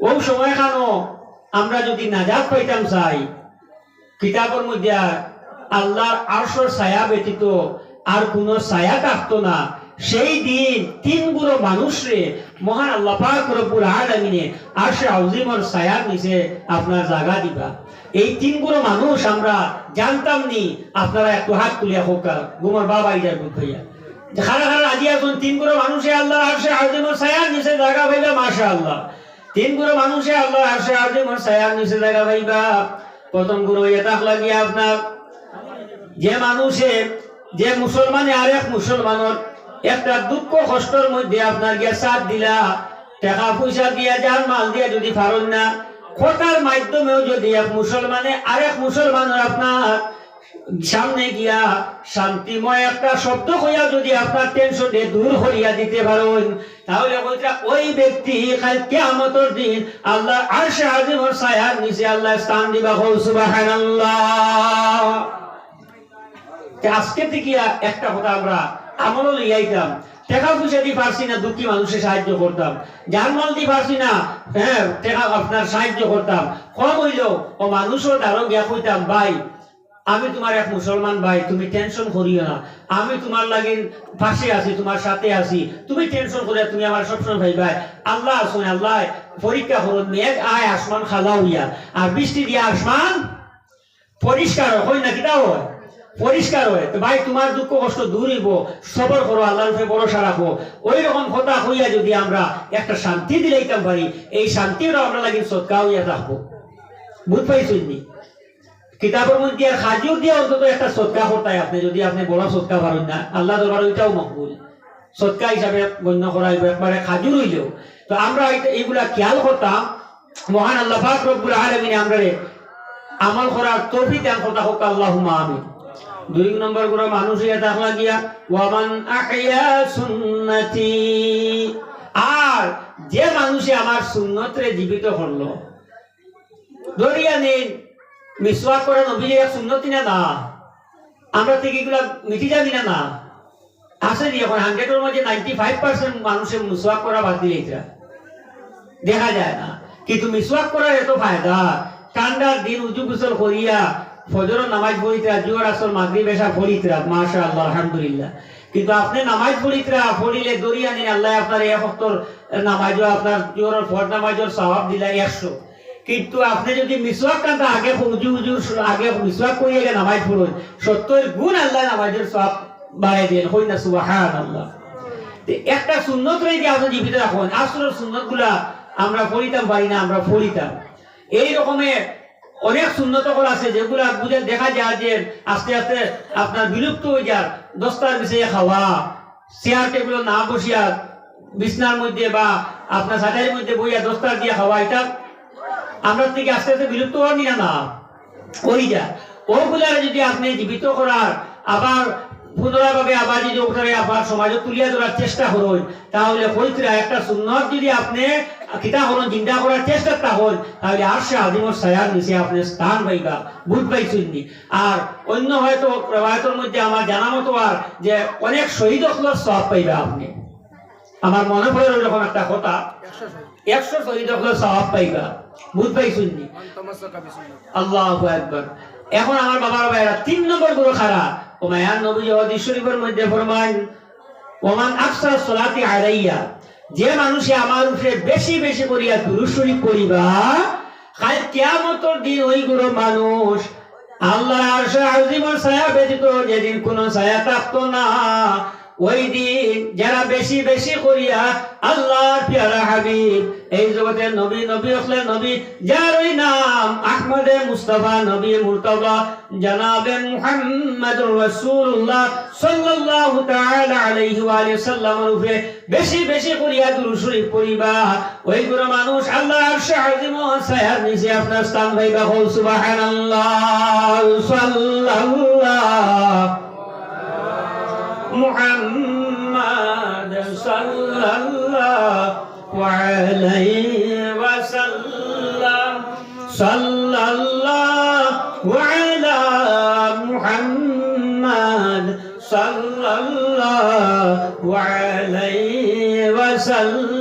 ও সময় খানো আমরা যদি নাজাত পাইতাম চাই, কিতাবের মধ্যে আল্লাহর আরশের ছায়া ব্যতীত আর কোনো ছায়া থাকতো না। সেই দিন তিন গুলো মানুষরে মহান আল্লাহ পাক রব্বুল আলামিনে আরশে আযীমের ছায়ার নিচে আপনার জায়গা দিবা। এই তিন গুলো মানুষ আমরা জানতাম নি। আপনারা একটু হাত তুলিয়া হোক, গুমর বাবা ইজার বুধ ভাইয়া খারা খারা আজি এখন তিন গুলো মানুষে আল্লাহ আরশে আযীমের ছায়ার নিচে জায়গা পাইবা। মাশাআল্লাহ, তিন গুলো মানুষে আল্লাহ আরশে আযীমের ছায়ার নিচে জায়গা পাইবা। প্রথম গুলো এটা লাগিয়া আপনার যে মানুষে যে মুসলমানে আরেক মুসলমানের একটা দুঃখ কষ্টের মধ্যে আপনার গিয়া সাথ দিলা, টাকা পয়সা দিয়া যান মাল দিয়া যদি পারেন না, কথার মাধ্যমেও যদি এক মুসলমানে আরেক মুসলমানের আপনার সামনে গিয়া শান্তিময় একটা শব্দ হইয়া যদি আপনার টেনশনে দূর করিয়া দিতে পারেন, তাহলে ওই ব্যক্তি কিয়ামতের দিন আল্লাহ আরশে আযীমের ছায়ার নিচে আল্লাহ স্থান দিবা। সুবহানাল্লাহ। আজকে থেকে একটা কথা আমরা আমল লইয়াইতাম, টাকা পয়সা দিয়ে পারছি না দুঃখী মানুষের সাহায্য করতাম, জানমাল দিয়ে পারছি না হ্যাঁ টাকা আপনার সাহায্য করতাম, কম হইল ও মানুষের দ্বারা গিয়া কইতাম ভাই আমি তোমার এক মুসলমান ভাই, তুমি টেনশন করিও না, আমি তোমার লাগি পাশে আছি, তোমার সাথে আছি, তুমি টেনশন করিয়া তুমি আমার সবসময় ভাই ভাই আল্লাহ আসুন, আল্লাহ পরীক্ষা করুন, মেঘ আয় আসমান খালা হইয়া আর বৃষ্টি দিয়া আসমান পরিষ্কার হয় না, কিটা হয় পরিষ্কার হয়। তো ভাই তোমার দুঃখ কষ্ট দূর হইব, সবর করো, আল্লাহর উপরে ভরসা রাখো। ওই রকম কথা হইয়া যদি আমরা একটা শান্তি দিলাইতাম পারি, এই শান্তিটা আমরা লাগি সৎকা হইয়া থাকবো। বুঝ পাইছেন? কিতাবের মধ্যে আর খাজিও দিয়ে অন্তত একটা সৎকা করতে, আপনি যদি আপনি বড় সৎকা পারেন না, আল্লাহ দরবার ওইটাও মকবুল সৎকা হিসাবে গণ্য করা হইব, একবারে খাজুর হইলেও। তো আমরা এইগুলা খেয়াল করতাম, মহান আল্লাহ পাক রব্বুল আলামিন আমরা আমল করার তৌফিক দান করতে হোক, আল্লাহুম্মা আমিন। দুই নম্বর গুলো মানুষ থাকলা গিয়া ওয়ামান আহইয়া সুন্নতি, আর যে মানুষে আমার সুন্নতরে জীবিত করলো। ধরিয়া নেই মিসওয়াক করা নবীর এক সুন্নতি না, আমরা থেকে এগুলা মিটি যাবি না আছে নি? এখন 100-এর মধ্যে 95% মানুষের মিসওয়াক করা বাদ দিলে এটা দেখা যায় না। কিন্তু মিসওয়াক করার এত ফায়দা, ঠান্ডার দিন উজু গোসল করিয়া ফজর নামাজ পড়িতরা, জোহর আসর মাগরিব এশা পড়িতরা, মাশাআল্লাহ আলহামদুলিল্লাহ। কিন্তু আপনি নামাজ পড়িতরা পড়িলে দরিয়া নিন আল্লাহ আপনার এক ওয়াক্তের নামাজও আপনার জোহর ফরজ নামাজের সওয়াব দিলা 100। কিন্তু আপনি যদি মিসওয়াক কাঁদা আগে উজু আগে মিসওয়াক করিয়া নামাজ পড়ুন, 70 গুণ আল্লাহ নামাজের সওয়াব বাড়াই দেন। হই না সুবহানাল্লাহ। একটা সুন্নত রয়ে দিয়ে আপনি জীবিত রাখুন। আসলের সুন্নতগুলা আমরা পড়িতাম পারি না, আমরা পড়িতাম। এই রকমের অনেক সুন্নত আছে যেগুলা বুঝে দেখা যায় যে আস্তে আস্তে আপনার বিলুপ্ত হয়ে যায়। দস্তার বিষয়ে খাওয়া, চেয়ার টেবিল না বসিয়া বিছনার মধ্যে বা আপনার সাজাইয়ের মধ্যে বইয়া দস্তার দিয়ে খাওয়া, এটা আমরা থেকে আস্তে আস্তে বিলুপ্ত হওয়ার নিয়ে না ওই যায়। ওগুলা যদি আপনি জীবিত করার আবার পুনরাভাবে আবার যদি ওখানে আবার সমাজে তুলিয়া ধরার চেষ্টা করুন, তাহলে হইতরা একটা সুন্নত যদি আপনি কিতা হন চিন্তা করার চেষ্টা হন, তাহলে আরশে আযীমের ছায়ার নিচে আপনি স্থান পাইবা। বুঝ পাইছেন? আর অন্য হয়তো রওয়ায়াতের মধ্যে আমার জানা মতো আর যে অনেক শহীদ হওয়ার সওয়াব পাইবা আপনি। আমার মনে পড়ে ওইরকম একটা কথা, 100 শহীদ হওয়ার সওয়াব পাইবা। বুঝ পাইছেন? আল্লাহু আকবার। এখন আমার বাবার ভাইরা 3 নম্বর গুলো খারা ও মায়ান নবী হাদিস শরীফের মধ্যে ফরমান ওমান আকসার সালাতি আলাইয়া, যে মানুষে আমার উপরে বেশি বেশি করিয়া দুরূদ শরীফ পড়িবা, কাল কিয়ামতের দিন ওই গুলো মানুষ আল্লাহ আরশে আযীমের ছায়া ব্যতীত যেদিন কোনো ছায়া থাকতো না, ওই দিন যারা বেশি বেশি করিয়া আল্লাহর প্যারা হাবিব এই জগতের নবী নবী হলেন নবী যার ওই নাম আহমদে মুস্তাফা নবী মুর্তজা জনাবে মুহাম্মদুর রাসূলুল্লাহ সাল্লাল্লাহু তাআলা আলাইহি ওয়া সাল্লামের উপরে বেশি বেশি করিয়া দুরূদ শরীফ পড়িবা, ওই গুলো মানুষ আল্লাহর আরশে আযীমের ছায়ার নিচে আপনার স্থান পাইবা। সুবহানাল্লাহ। সাল্লাল্লাহু محمد صلى الله عليه وسلم صلى الله على محمد صلى الله عليه وسلم